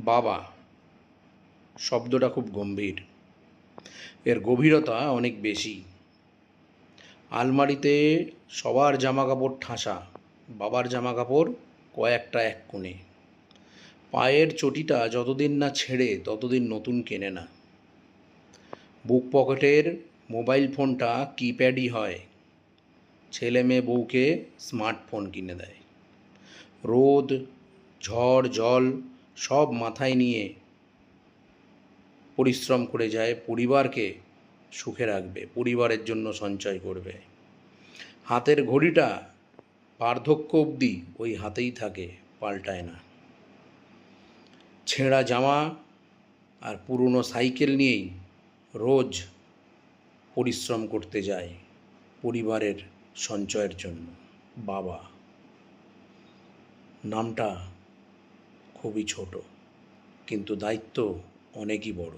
বাবা শব্দটা খুব গম্ভীর, এর গভীরতা অনেক বেশি। আলমারিতে সবার জামাকাপড় ঠাসা, বাবার জামাকাপড় কয়েকটা এক কোণে। পায়ের চটিটা যতদিন না ছেড়ে ততদিন নতুন কেনে না। বুক পকেটের মোবাইল ফোনটা কিপ্যাডই হয়, ছেলে মেয়ে বউকে স্মার্টফোন কিনে দেয়। রোদ, ঝড়, জল সব মাথায় নিয়ে পরিশ্রম করে যায়, পরিবারকে সুখে রাখবে, পরিবারের জন্য সঞ্চয় করবে। হাতের ঘড়িটা বার্ধক্য অবধি ওই হাতেই থাকে, পাল্টায় না। ছেঁড়া জামা আর পুরনো সাইকেল নিয়েই রোজ পরিশ্রম করতে যায় পরিবারের সঞ্চয়ের জন্য। বাবা নামটা খুবই ছোট, কিন্তু দায়িত্ব অনেকই বড়।